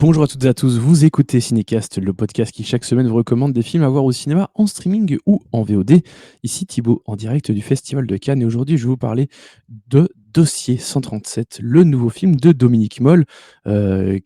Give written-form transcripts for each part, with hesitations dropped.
Bonjour à toutes et à tous, vous écoutez Cinécast, le podcast qui chaque semaine vous recommande des films à voir au cinéma, en streaming ou en VOD. Ici Thibaut, en direct du Festival de Cannes, et aujourd'hui je vais vous parler de Dossier 137, le nouveau film de Dominique Moll,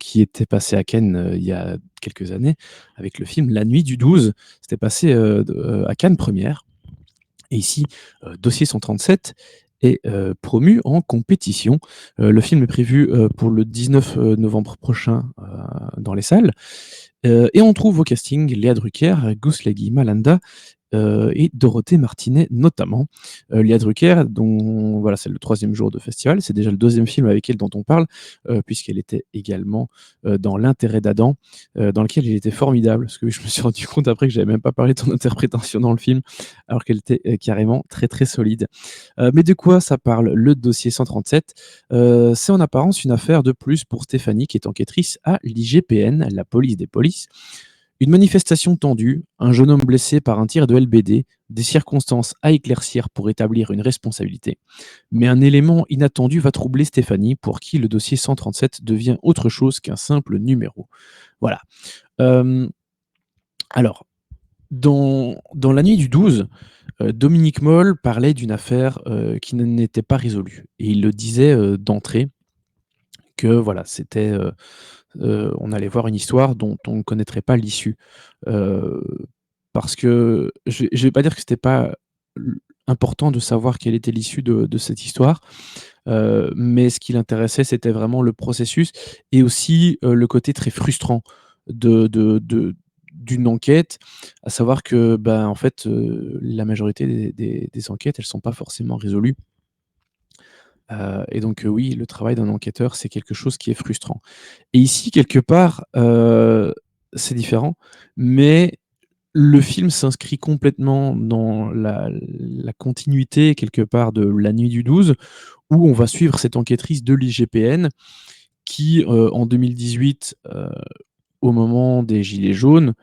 qui était passé à Cannes il y a quelques années, avec le film La Nuit du 12. C'était passé à Cannes première. Et ici, Dossier 137 est promu en compétition. Le film est prévu pour le 19 novembre prochain dans les salles. Et on trouve au casting Léa Drucker, Guslegui Malanda et Dorothée Martinet notamment. Léa Drucker, dont voilà, c'est le 3e jour de festival, c'est déjà le 2e film avec elle dont on parle, puisqu'elle était également dans L'intérêt d'Adam, dans lequel elle était formidable. Parce que je me suis rendu compte après que j'avais même pas parlé de son interprétation dans le film, alors qu'elle était carrément très très solide. Mais de quoi ça parle, le dossier 137? C'est en apparence une affaire de plus pour Stéphanie, qui est enquêtrice à l'IGPN, la police des polices. Une manifestation tendue, un jeune homme blessé par un tir de LBD, des circonstances à éclaircir pour établir une responsabilité. Mais un élément inattendu va troubler Stéphanie, pour qui le dossier 137 devient autre chose qu'un simple numéro. Voilà. Euh, alors, dans la nuit du 12, Dominique Moll parlait d'une affaire qui n'était pas résolue. Et il le disait d'entrée que voilà, c'était on allait voir une histoire dont on ne connaîtrait pas l'issue. Heu, Parce que je vais pas dire que c'était pas important de savoir quelle était l'issue de cette histoire, mais ce qui l'intéressait, c'était vraiment le processus et aussi, le côté très frustrant d'une enquête, à savoir que, ben, en fait, la majorité des enquêtes, elles sont pas forcément résolues. Et donc, oui, le travail d'un enquêteur, c'est quelque chose qui est frustrant. Et ici, quelque part, c'est différent, mais le film s'inscrit complètement dans la continuité, quelque part, de La Nuit du 12, où on va suivre cette enquêtrice de l'IGPN qui, en 2018, au moment des gilets jaunes,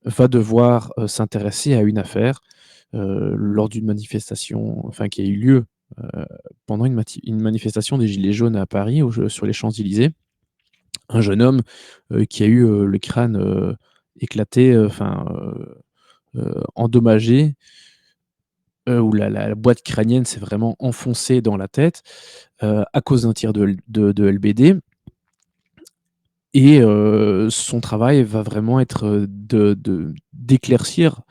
va devoir, s'intéresser à une affaire, lors d'une manifestation, enfin, qui a eu lieu, heu, pendant une manifestation des gilets jaunes à Paris, sur les Champs-Élysées. Un jeune homme, qui a eu, le crâne, éclaté, endommagé, où la boîte crânienne s'est vraiment enfoncée dans la tête, à cause d'un tir de LBD. Et son travail va vraiment être, d'éclaircir,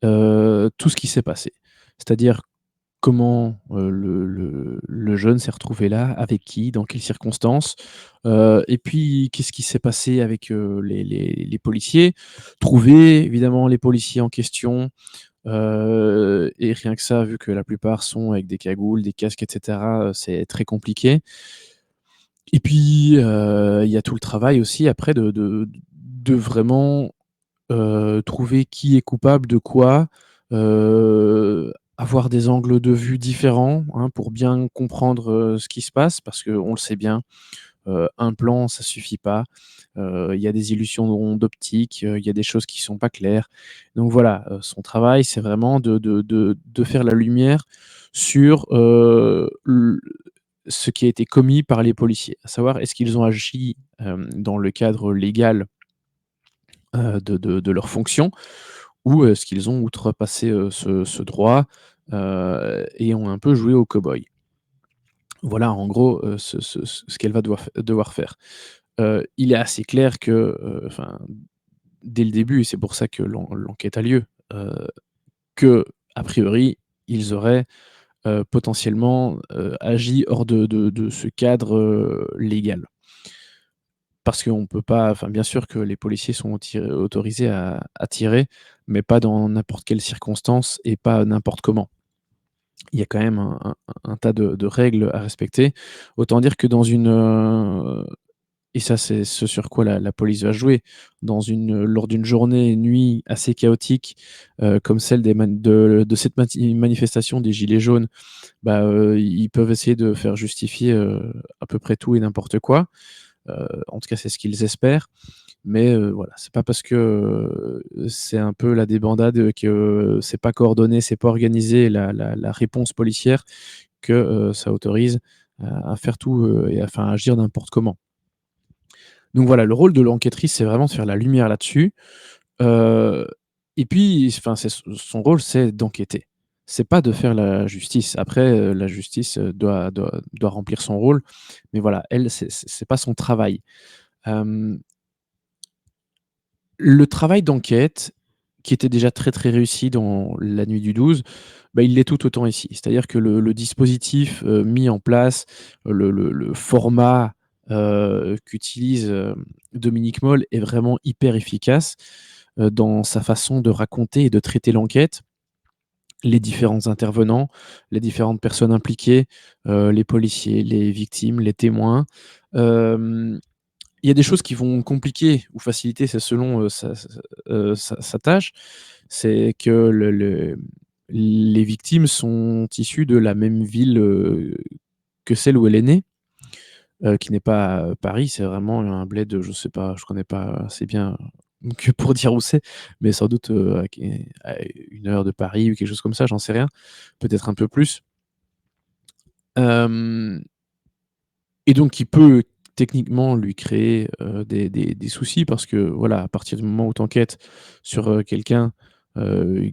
tout ce qui s'est passé. C'est-à-dire comment, le jeune s'est retrouvé là, avec qui, dans quelles circonstances, et puis qu'est-ce qui s'est passé avec, les policiers? Trouver évidemment les policiers en question, et rien que ça, vu que la plupart sont avec des cagoules, des casques et cetera, c'est très compliqué. Et puis, il y a tout le travail aussi après de vraiment, trouver qui est coupable de quoi, avoir des angles de vue différents, hein, pour bien comprendre, ce qui se passe. Parce qu'on le sait bien, un plan ça suffit pas. Il y a des illusions d'optique, il y a des choses qui sont pas claires. Donc voilà, son travail, c'est vraiment de faire la lumière sur, ce qui a été commis par les policiers. À savoir, est-ce qu'ils ont agi, dans le cadre légal, de leurs fonctions, ou est-ce qu'ils ont outrepassé, ce droit, et ont un peu joué au cow-boy? Voilà en gros, ce qu'elle va devoir faire. Il est assez clair que, enfin, dès le début, et c'est pour ça que l'enquête a lieu, qu'a priori, ils auraient, potentiellement, agi hors de ce cadre, légal. Parce qu'on peut pas, enfin, bien sûr que les policiers sont autorisés à tirer, mais pas dans n'importe quelle circonstance et pas n'importe comment. Il y a quand même un tas de règles à respecter. Autant dire que dans une, et ça, c'est ce sur quoi la police va jouer, lors d'une journée et nuit assez chaotique, comme celle de cette manifestation des gilets jaunes, bah, ils peuvent essayer de faire justifier, à peu près tout et n'importe quoi. En tout cas, c'est ce qu'ils espèrent. Mais voilà, c'est pas parce que, c'est un peu la débandade, que c'est pas coordonné, c'est pas organisé la réponse policière, que, ça autorise à faire tout, et à enfin, agir n'importe comment. Donc voilà, le rôle de l'enquêtrice, c'est vraiment de faire la lumière là-dessus, heu et puis enfin, c'est son rôle, c'est d'enquêter. C'est pas de faire la justice. Après, la justice, doit remplir son rôle, mais voilà, elle, c'est pas son travail. Hem, le travail d'enquête, qui était déjà très, très réussi dans La Nuit du 12, bah, il l'est tout autant ici. C'est-à-dire que le dispositif, mis en place, le format, qu'utilise, Dominique Moll est vraiment hyper efficace, dans sa façon de raconter et de traiter l'enquête. Les différents intervenants, les différentes personnes impliquées, les policiers, les victimes, les témoins. Hem, il y a des choses qui vont compliquer ou faciliter, c'est selon, sa tâche. C'est que les victimes sont issues de la même ville, que celle où elle est née, qui n'est pas, Paris. C'est vraiment un bled, je sais pas, je connais pas assez bien que pour dire où c'est, mais sans doute, à 1 heure de Paris ou quelque chose comme ça, j'en sais rien. Peut-être un peu plus. Hem Et donc qui peut techniquement lui créer, des soucis parce que voilà, à partir du moment où tu enquêtes sur, quelqu'un,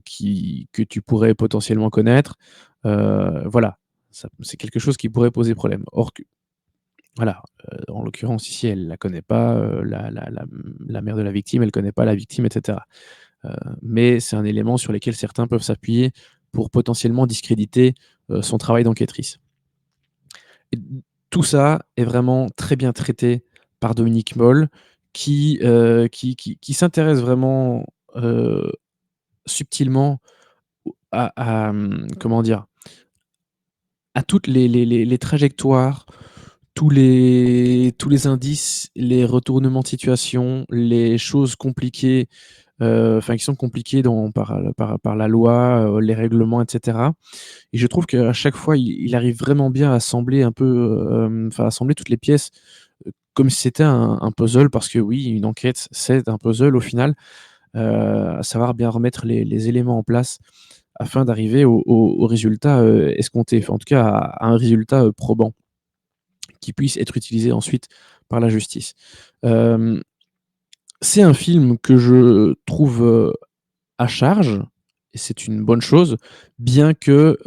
qui que tu pourrais potentiellement connaître, voilà, ça c'est quelque chose qui pourrait poser problème. Or que voilà, en l'occurrence ici, elle la connaît pas, la mère de la victime, elle connaît pas la victime et cetera. Heu, mais c'est un élément sur lequel certains peuvent s'appuyer pour potentiellement discréditer, son travail d'enquêtrice. Et tout ça est vraiment très bien traité par Dominique Moll qui s'intéresse vraiment, heu, subtilement comment dire? À toutes les trajectoires, tous les indices, les retournements de situation, les choses compliquées, enfin qui sont compliquées par la loi, les règlements et cetera. Et je trouve qu'à chaque fois, il arrive vraiment bien à assembler un peu, enfin assembler toutes les pièces, comme si c'était un puzzle parce que oui, une enquête, c'est un puzzle au final, à savoir bien remettre les éléments en place afin d'arriver au résultat, escompté. Enfin en tout cas à un résultat, probant, qui puisse être utilisé ensuite par la justice. Hem, c'est un film que je trouve, à charge et c'est une bonne chose, bien que,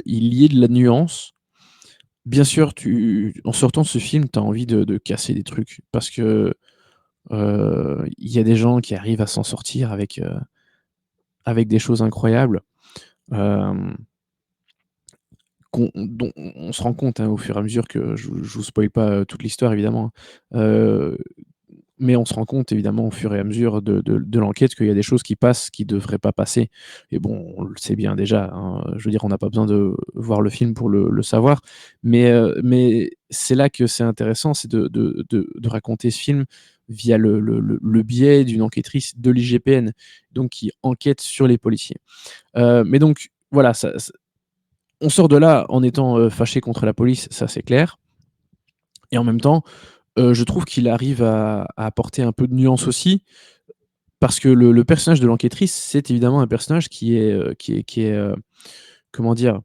il y ait de la nuance. Bien sûr, tu en sortant de ce film, tu as envie de casser des trucs parce que, il y a des gens qui arrivent à s'en sortir avec des choses incroyables, hem, dont on se rend compte, hein, au fur et à mesure que je vous spoile pas, toute l'histoire évidemment, hein, mais on se rend compte évidemment au fur et à mesure de l'enquête qu'il y a des choses qui passent, qui devraient pas passer et bon, on le sait bien déjà, hein, je veux dire on n'a pas besoin de voir le film pour le savoir, mais c'est là que c'est intéressant, c'est de raconter ce film via le biais d'une enquêtrice de l'IGPN, donc qui enquête sur les policiers. Mais donc voilà, on sort de là en étant, fâché contre la police, ça c'est clair et en même temps, je trouve qu'il arrive à apporter un peu de nuance aussi, parce que le personnage de l'enquêtrice, c'est évidemment un personnage qui est, comment dire?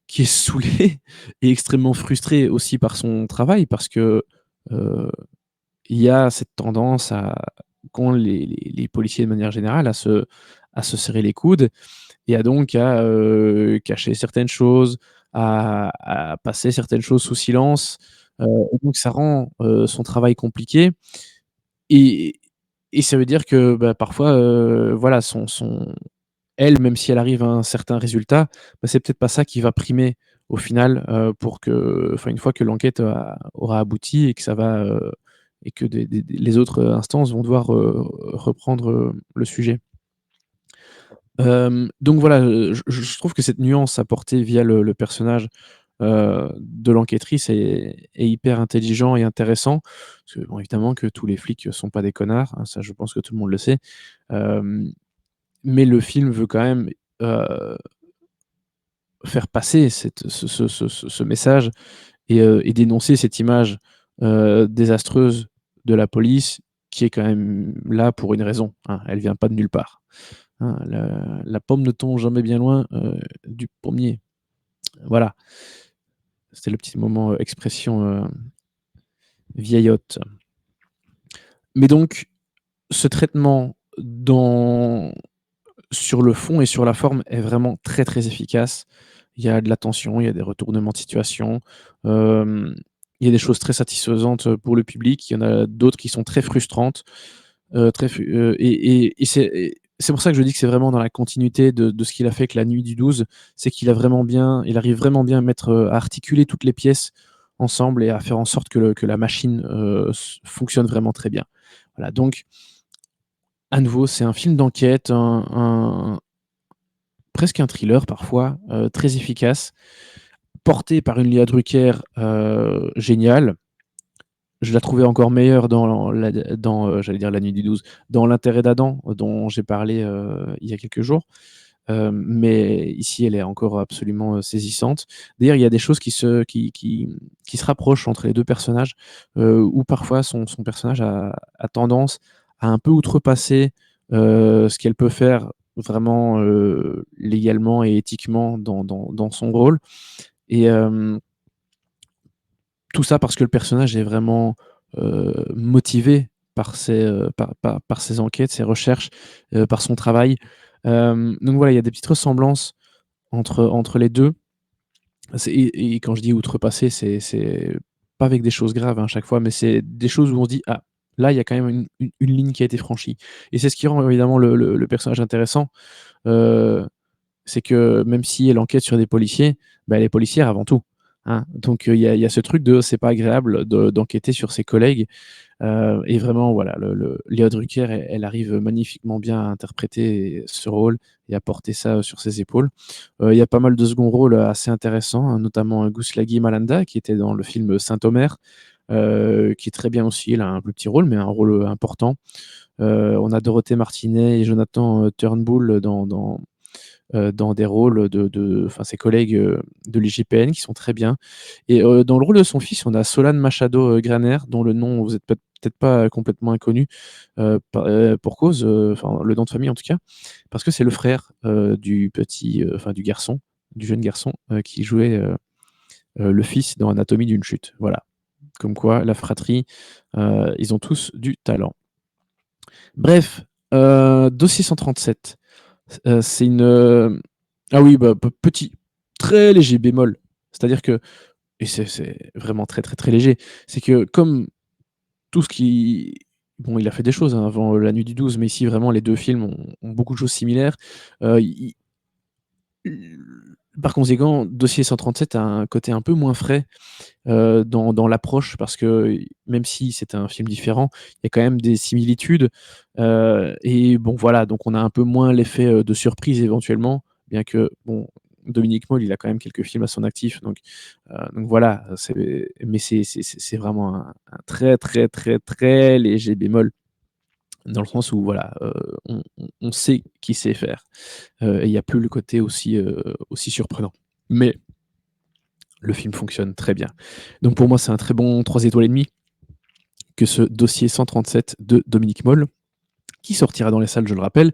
Qui est saoulé et extrêmement frustré aussi par son travail parce que, heu, il y a cette tendance qu'ont les policiers de manière générale à se serrer les coudes et à cacher certaines choses, à passer certaines choses sous silence, et donc ça rend, son travail compliqué et et ça veut dire que, bah, parfois, voilà, elle, même si elle arrive à un certain résultat, bah, c'est peut-être pas ça qui va primer au final, pour que enfin, une fois que l'enquête aura abouti et que ça va, et que les autres, instances vont devoir, reprendre, le sujet. Donc voilà, je trouve que cette nuance apportée via le personnage, de l'enquêtrice est hyper intelligent et intéressant. Parce que bon, évidemment que tous les flics, sont pas des connards, hein, ça je pense que tout le monde le sait. Hem, mais le film veut quand même, heu, faire passer ce message et dénoncer cette image, désastreuse de la police qui est quand même là pour une raison, hein. Elle vient pas de nulle part, hein. La pomme ne tombe jamais bien loin, du pommier. Voilà, c'était le petit moment, expression, vieillotte. Mais donc ce traitement dans sur le fond et sur la forme est vraiment très, très efficace. Il y a de la tension, il y a des retournements de situation, hem, il y a des choses très satisfaisantes, pour le public, il y en a d'autres qui sont très frustrantes, très fu et c'est pour ça que je dis que c'est vraiment dans la continuité de ce qu'il a fait avec La Nuit du 12. C'est qu'il a vraiment bien il arrive vraiment bien à mettre, à articuler toutes les pièces ensemble et à faire en sorte que la machine, s fonctionne vraiment très bien. Voilà, donc à nouveau, c'est un film d'enquête, un presque un thriller parfois, très efficace, porté par une Léa Drucker, géniale. Je la trouvais encore meilleure j'allais dire La Nuit du 12, dans L'Intérêt d'Adam, dont j'ai parlé, il y a quelques jours. Mais ici, elle est encore absolument, saisissante. D'ailleurs, il y a des choses qui se rapprochent entre les 2 personnages, où parfois son personnage a tendance à un peu outrepasser, ce qu'elle peut faire vraiment, légalement et éthiquement dans son rôle et tout ça parce que le personnage est vraiment, motivé par ses enquêtes, ses recherches, par son travail. Donc voilà, il y a des petites ressemblances entre les 2. Et quand je dis outrepasser, c'est pas avec des choses graves, hein, chaque fois, mais c'est des choses où on se dit: «Ah, là, il y a quand même une ligne qui a été franchie» et c'est ce qui rend évidemment le personnage intéressant, heu, c'est que même si elle enquête sur des policiers, bah, elle est policière avant tout, hein. Donc il y a ce truc de c'est pas agréable d'enquêter sur ses collègues. Et vraiment voilà, le Léa Drucker, elle arrive magnifiquement bien à interpréter ce rôle et à porter ça sur ses épaules. Il y a pas mal de second rôles assez intéressants, hein, notamment Guslágy Malanda qui était dans le film Saint-Omer, qui est très bien aussi. Il a un plus petit rôle, mais un rôle, important. On a Dorothée Martinet et Jonathan, Turnbull dans des rôles enfin ses collègues, de l'IGPN qui sont très bien et dans le rôle de son fils, on a Solane Machado, Graner dont le nom vous êtes peut-être pas complètement inconnu, pour cause, enfin le nom de famille en tout cas, parce que c'est le frère, du petit, enfin du garçon, du jeune garçon, qui jouait, le fils dans Anatomie d'une chute. Voilà, comme quoi la fratrie, ils ont tous du talent. Bref, Dossier 137. C'est ah oui, bah, petit très léger bémol. C'est-à-dire que et c'est vraiment très, très, très léger. C'est que comme tout ce qui bon, il a fait des choses, hein, avant, La Nuit du 12, mais ici vraiment les 2 films ont beaucoup de choses similaires. Il par conséquent, Dossier 137 a un côté un peu moins frais, dans l'approche parce que même si c'est un film différent, il y a quand même des similitudes, et bon voilà, donc on a un peu moins l'effet, de surprise éventuellement, bien que bon, Dominique Moll, il a quand même quelques films à son actif donc voilà, c'est vraiment un très, très, très, très léger bémol dans le sens où voilà, on sait qui sait faire, et il y a plus le côté aussi surprenant. Mais le film fonctionne très bien. Donc pour moi, c'est un très bon 3 étoiles et demie que ce Dossier 137 de Dominique Moll, qui sortira dans les salles, je le rappelle,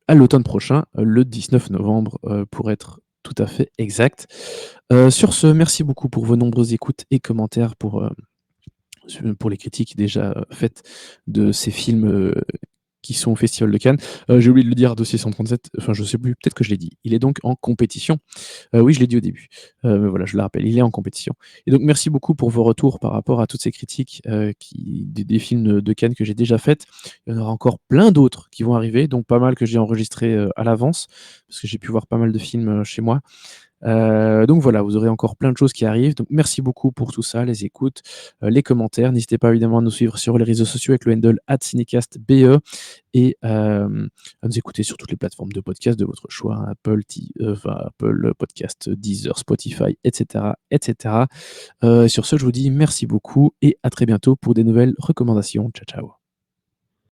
à l'automne prochain, le 19 novembre, pour être tout à fait exact. Sur ce, merci beaucoup pour vos nombreuses écoutes et commentaires, pour les critiques déjà, faites de ces films, qui sont au Festival de Cannes. J'ai oublié de le dire, Dossier 137, enfin je sais plus, peut-être que je l'ai dit. Il est donc en compétition. Oui, je l'ai dit au début. Mais voilà, je le rappelle, il est en compétition. Et donc merci beaucoup pour vos retours par rapport à toutes ces critiques, des films de Cannes que j'ai déjà faites. Il y en aura encore plein d'autres qui vont arriver, donc pas mal que j'ai enregistrés, à l'avance, parce que j'ai pu voir pas mal de films, chez moi. Donc voilà, vous aurez encore plein de choses qui arrivent. Donc merci beaucoup pour tout ça, les écoutes, les commentaires. N'hésitez pas évidemment à nous suivre sur les réseaux sociaux avec le handle @cinecastbe et à nous écouter sur toutes les plateformes de podcast de votre choix, hein, enfin Apple Podcast, Deezer, Spotify, et cetera, et cetera. Sur ce, je vous dis merci beaucoup et à très bientôt pour des nouvelles recommandations. Ciao, ciao.